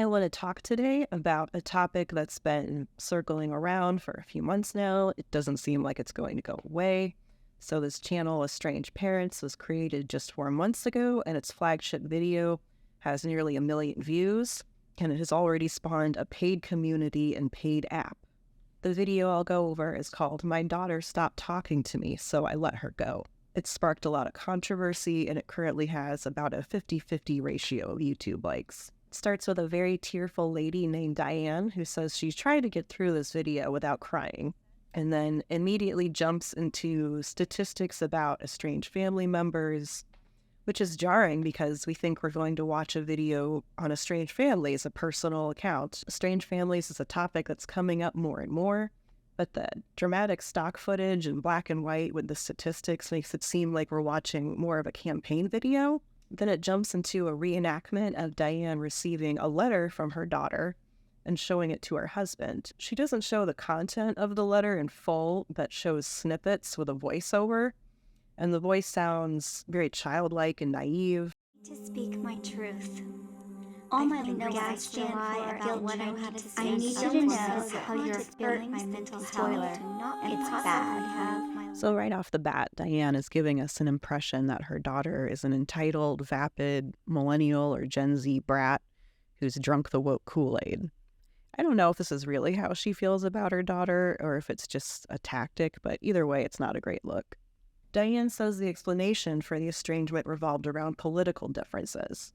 I want to talk today about a topic that's been circling around for a few months now. It doesn't seem like it's going to go away. So this channel, Estranged Parents, was created just 4 months ago, and its flagship video has nearly 1 million views, and it has already spawned a paid community and paid app. The video I'll go over is called "My Daughter Stopped Talking to Me, So I Let Her Go." It sparked a lot of controversy, and it currently has about a 50-50 ratio of YouTube likes. It starts with a very tearful lady named Diane who says she's trying to get through this video without crying, and then immediately jumps into statistics about estranged family members, which is jarring because we think we're going to watch a video on estranged families, a personal account. Estranged families is a topic that's coming up more and more, but the dramatic stock footage in black and white with the statistics makes it seem like we're watching more of a campaign video. Then it jumps into a reenactment of Diane receiving a letter from her daughter and showing it to her husband. She doesn't show the content of the letter in full, but shows snippets with a voiceover, and the voice sounds very childlike and naive. To speak my truth. All my regards to lie about what I need to say. I need you to know how you're hurt my mental health. It's bad. So right off the bat, Diane is giving us an impression that her daughter is an entitled, vapid, millennial or Gen Z brat who's drunk the woke Kool-Aid. I don't know if this is really how she feels about her daughter or if it's just a tactic, but either way, it's not a great look. Diane says the explanation for the estrangement revolved around political differences,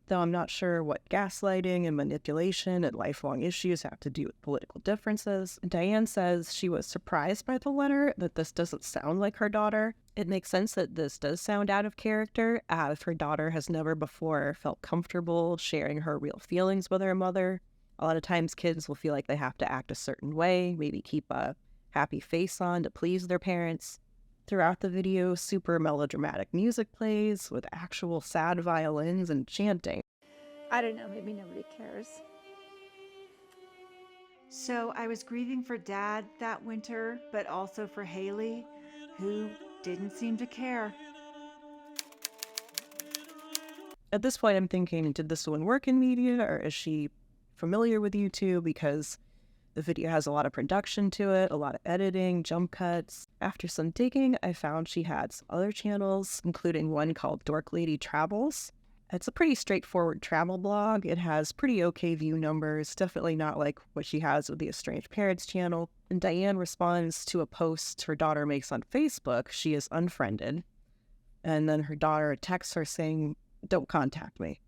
though I'm not sure what gaslighting and manipulation and lifelong issues have to do with political differences. Diane says she was surprised by the letter, that this doesn't sound like her daughter. It makes sense that this does sound out of character, as her daughter has never before felt comfortable sharing her real feelings with her mother. A lot of times kids will feel like they have to act a certain way, maybe keep a happy face on to please their parents. Throughout the video, super melodramatic music plays with actual sad violins and chanting. I don't know, maybe nobody cares. So I was grieving for Dad that winter, but also for Haley, who didn't seem to care. At this point, I'm thinking, did this one work in media, or is she familiar with YouTube? Because the video has a lot of production to it, a lot of editing, jump cuts. After some digging, I found she had some other channels, including one called Dork Lady Travels. It's a pretty straightforward travel blog. It has pretty okay view numbers, definitely not like what she has with the Estranged Parents channel. And Diane responds to a post her daughter makes on Facebook. She is unfriended. And then her daughter texts her saying, "Don't contact me."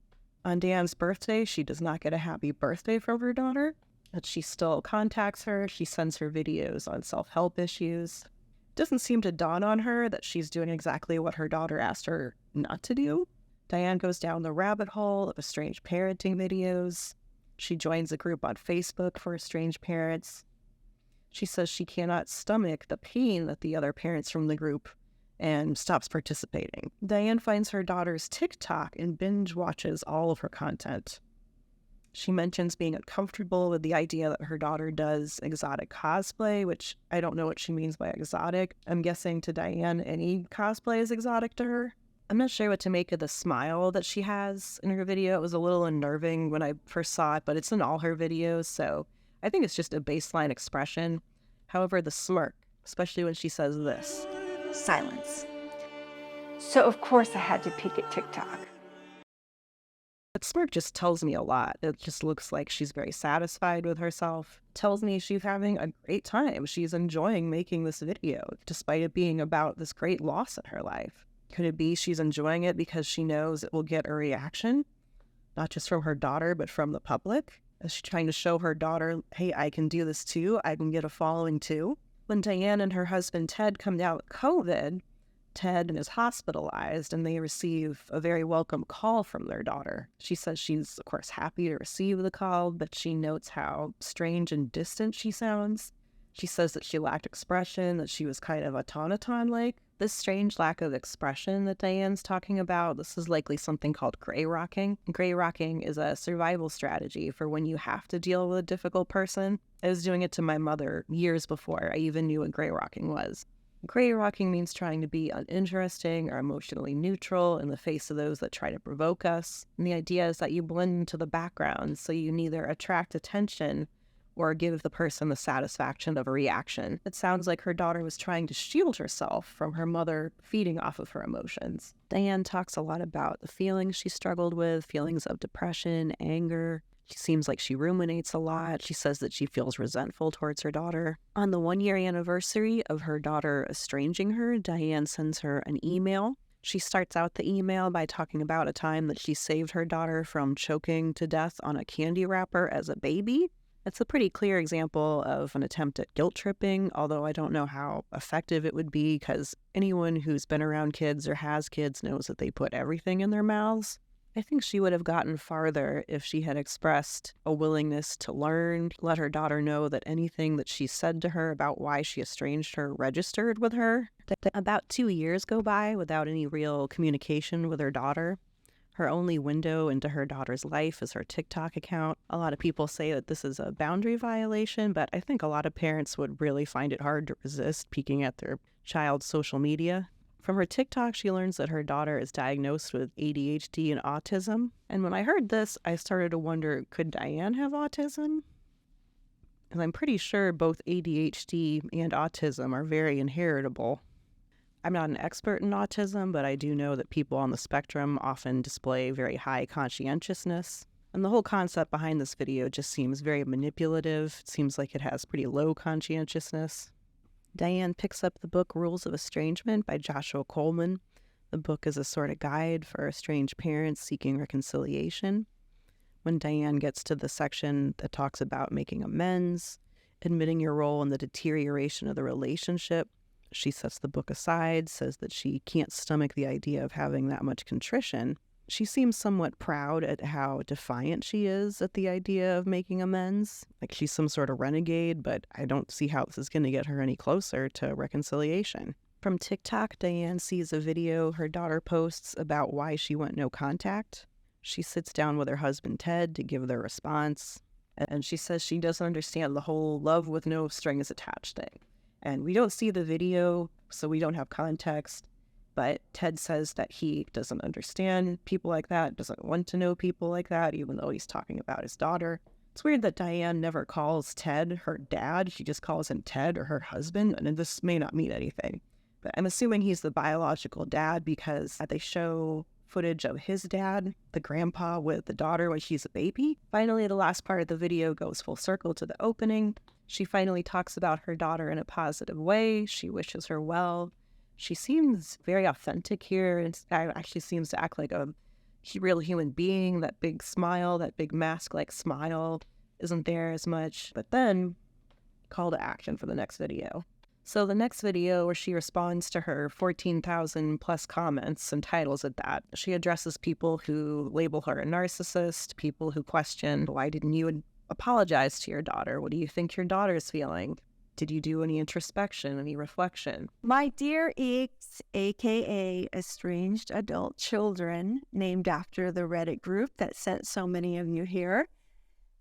On Diane's birthday, she does not get a happy birthday from her daughter, but she still contacts her. She sends her videos on self-help issues. It doesn't seem to dawn on her that she's doing exactly what her daughter asked her not to do. Diane goes down the rabbit hole of estranged parenting videos. She joins a group on Facebook for estranged parents. She says she cannot stomach the pain that the other parents from the group and stops participating. Diane finds her daughter's TikTok and binge watches all of her content. She mentions being uncomfortable with the idea that her daughter does exotic cosplay, which I don't know what she means by exotic. I'm guessing to Diane, any cosplay is exotic to her. I'm not sure what to make of the smile that she has in her video. It was a little unnerving when I first saw it, but it's in all her videos, so I think it's just a baseline expression. However, the smirk, especially when she says this. Silence. So of course I had to peek at TikTok. That smirk just tells me a lot. It just looks like she's very satisfied with herself. It tells me she's having a great time. She's enjoying making this video, despite it being about this great loss in her life. Could it be she's enjoying it because she knows it will get a reaction, not just from her daughter, but from the public? Is she trying to show her daughter, hey, I can do this too, I can get a following too? When Diane and her husband Ted come down with COVID, Ted is hospitalized and they receive a very welcome call from their daughter. She says she's, of course, happy to receive the call, but she notes how strange and distant she sounds. She says that she lacked expression, that she was kind of automaton-like. This strange lack of expression that Diane's talking about, this is likely something called gray rocking. Gray rocking is a survival strategy for when you have to deal with a difficult person. I was doing it to my mother years before I even knew what gray rocking was. Gray rocking means trying to be uninteresting or emotionally neutral in the face of those that try to provoke us. And the idea is that you blend into the background, so you neither attract attention or give the person the satisfaction of a reaction. It sounds like her daughter was trying to shield herself from her mother feeding off of her emotions. Diane talks a lot about the feelings she struggled with, feelings of depression, anger. She seems like she ruminates a lot. She says that she feels resentful towards her daughter. On the 1-year anniversary of her daughter estranging her, Diane sends her an email. She starts out the email by talking about a time that she saved her daughter from choking to death on a candy wrapper as a baby. It's a pretty clear example of an attempt at guilt tripping, although I don't know how effective it would be because anyone who's been around kids or has kids knows that they put everything in their mouths. I think she would have gotten farther if she had expressed a willingness to learn, let her daughter know that anything that she said to her about why she estranged her registered with her. About 2 years go by without any real communication with her daughter. Her only window into her daughter's life is her TikTok account. A lot of people say that this is a boundary violation, but I think a lot of parents would really find it hard to resist peeking at their child's social media. From her TikTok, she learns that her daughter is diagnosed with ADHD and autism. And when I heard this, I started to wonder, could Diane have autism? And I'm pretty sure both ADHD and autism are very inheritable. I'm not an expert in autism, but I do know that people on the spectrum often display very high conscientiousness. And the whole concept behind this video just seems very manipulative. It seems like it has pretty low conscientiousness. Diane picks up the book Rules of Estrangement by Joshua Coleman. The book is a sort of guide for estranged parents seeking reconciliation. When Diane gets to the section that talks about making amends, admitting your role in the deterioration of the relationship, she sets the book aside, says that she can't stomach the idea of having that much contrition. She seems somewhat proud at how defiant she is at the idea of making amends. Like she's some sort of renegade, but I don't see how this is going to get her any closer to reconciliation. From TikTok, Diane sees a video her daughter posts about why she went no contact. She sits down with her husband, Ted, to give their response. And she says she doesn't understand the whole love with no strings attached thing. And we don't see the video, so we don't have context. But Ted says that he doesn't understand people like that, doesn't want to know people like that, even though he's talking about his daughter. It's weird that Diane never calls Ted her dad. She just calls him Ted or her husband, and this may not mean anything. But I'm assuming he's the biological dad because they show footage of his dad, the grandpa, with the daughter when she's a baby. Finally, the last part of the video goes full circle to the opening. She finally talks about her daughter in a positive way. She wishes her well. She seems very authentic here and actually seems to act like a real human being. That big smile, that big mask-like smile isn't there as much. But then, call to action for the next video. So the next video where she responds to her 14,000 plus comments and titles it that. She addresses people who label her a narcissist, people who question, why didn't you apologize to your daughter? What do you think your daughter's feeling? Did you do any introspection, any reflection? My dear Eeks, aka Estranged Adult Children, named after the Reddit group that sent so many of you here,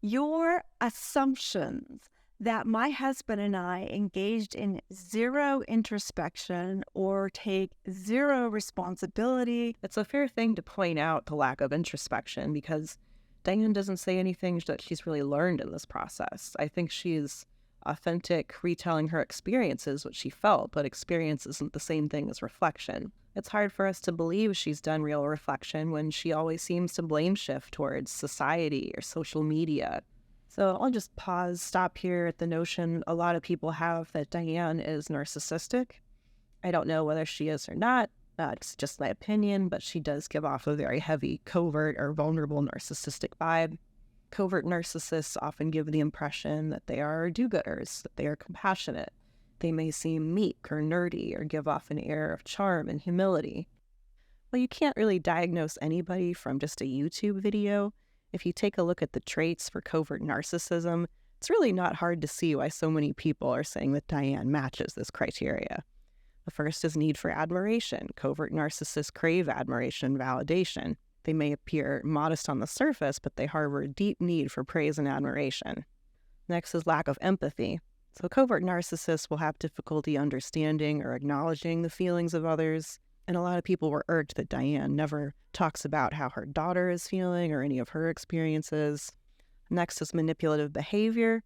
your assumptions that my husband and I engaged in zero introspection or take zero responsibility. It's a fair thing to point out the lack of introspection because Diane doesn't say anything that she's really learned in this process. I think she's authentic, retelling her experiences, what she felt, but experience isn't the same thing as reflection. It's hard for us to believe she's done real reflection when she always seems to blame shift towards society or social media. So I'll just stop here at the notion a lot of people have that Diane is narcissistic. I don't know whether she is or not. It's just my opinion, but she does give off a very heavy, covert or vulnerable narcissistic vibe. Covert narcissists often give the impression that they are do-gooders, that they are compassionate. They may seem meek or nerdy or give off an air of charm and humility. Well, you can't really diagnose anybody from just a YouTube video. If you take a look at the traits for covert narcissism, it's really not hard to see why so many people are saying that Diane matches this criteria. The first is need for admiration. Covert narcissists crave admiration and validation. They may appear modest on the surface, but they harbor a deep need for praise and admiration. Next is lack of empathy. So covert narcissists will have difficulty understanding or acknowledging the feelings of others. And a lot of people were irked that Diane never talks about how her daughter is feeling or any of her experiences. Next is manipulative behavior.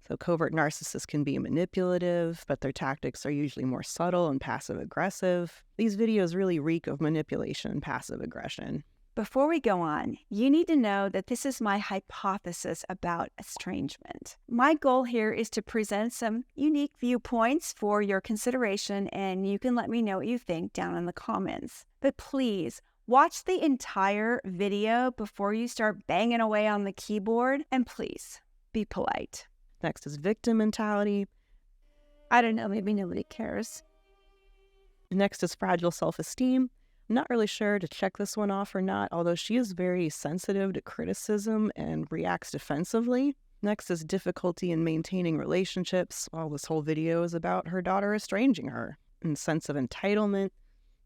So covert narcissists can be manipulative, but their tactics are usually more subtle and passive-aggressive. These videos really reek of manipulation and passive aggression. Before we go on, you need to know that this is my hypothesis about estrangement. My goal here is to present some unique viewpoints for your consideration, and you can let me know what you think down in the comments. But please, watch the entire video before you start banging away on the keyboard, and please, be polite. Next is victim mentality. I don't know, maybe nobody cares. Next is fragile self-esteem. I'm not really sure to check this one off or not, although she is very sensitive to criticism and reacts defensively. Next is difficulty in maintaining relationships. Well, this whole video is about her daughter estranging her. And sense of entitlement.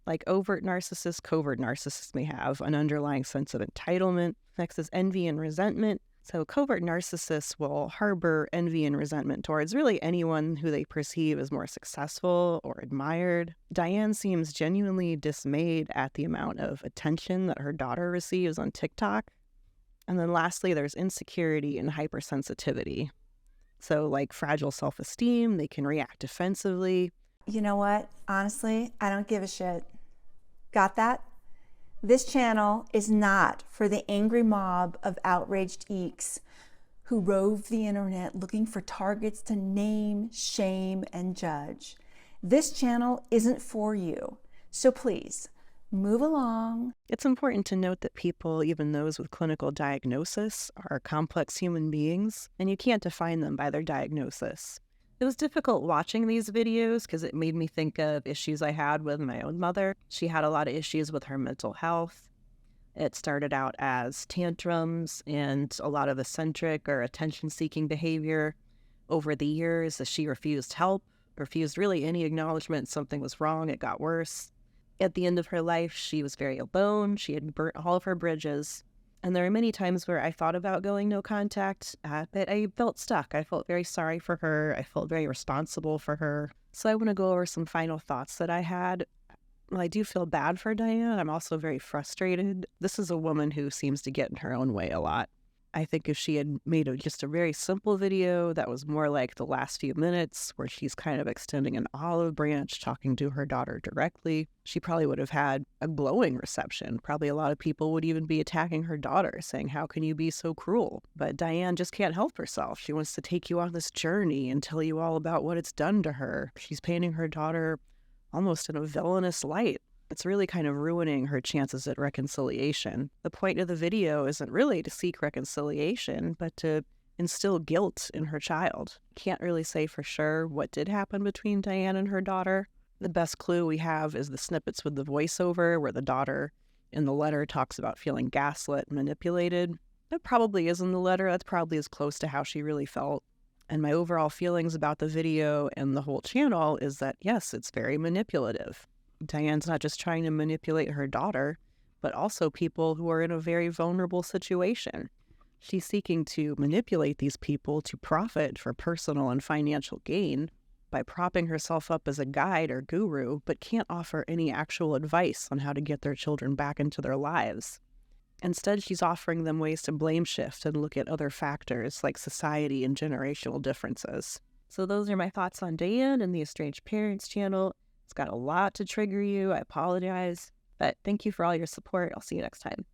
Like overt narcissists, covert narcissists may have an underlying sense of entitlement. Next is envy and resentment. So covert narcissists will harbor envy and resentment towards really anyone who they perceive as more successful or admired. Diane seems genuinely dismayed at the amount of attention that her daughter receives on TikTok. And then lastly, there's insecurity and hypersensitivity. So like fragile self-esteem, they can react defensively. You know what? Honestly, I don't give a shit. Got that? This channel is not for the angry mob of outraged geeks who rove the internet looking for targets to name, shame, and judge. This channel isn't for you. So please, move along. It's important to note that people, even those with clinical diagnosis, are complex human beings, and you can't define them by their diagnosis. It was difficult watching these videos because it made me think of issues I had with my own mother. She had a lot of issues with her mental health. It started out as tantrums and a lot of eccentric or attention-seeking behavior. Over the years, as she refused help, refused really any acknowledgement something was wrong, it got worse. At the end of her life, she was very alone. She had burnt all of her bridges. And there are many times where I thought about going no contact, but I felt stuck. I felt very sorry for her. I felt very responsible for her. So I want to go over some final thoughts that I had. Well, I do feel bad for Diane. I'm also very frustrated. This is a woman who seems to get in her own way a lot. I think if she had made just a very simple video that was more like the last few minutes where she's kind of extending an olive branch, talking to her daughter directly, she probably would have had a glowing reception. Probably a lot of people would even be attacking her daughter, saying, how can you be so cruel? But Diane just can't help herself. She wants to take you on this journey and tell you all about what it's done to her. She's painting her daughter almost in a villainous light. It's really kind of ruining her chances at reconciliation. The point of the video isn't really to seek reconciliation, but to instill guilt in her child. Can't really say for sure what did happen between Diane and her daughter. The best clue we have is the snippets with the voiceover where the daughter in the letter talks about feeling gaslit and manipulated. That probably is in the letter. That's probably as close to how she really felt. And my overall feelings about the video and the whole channel is that, yes, it's very manipulative. Diane's not just trying to manipulate her daughter, but also people who are in a very vulnerable situation. She's seeking to manipulate these people to profit for personal and financial gain by propping herself up as a guide or guru, but can't offer any actual advice on how to get their children back into their lives. Instead, she's offering them ways to blame shift and look at other factors like society and generational differences. So those are my thoughts on Diane and the Estranged Parents channel. It's got a lot to trigger you. I apologize, but thank you for all your support. I'll see you next time.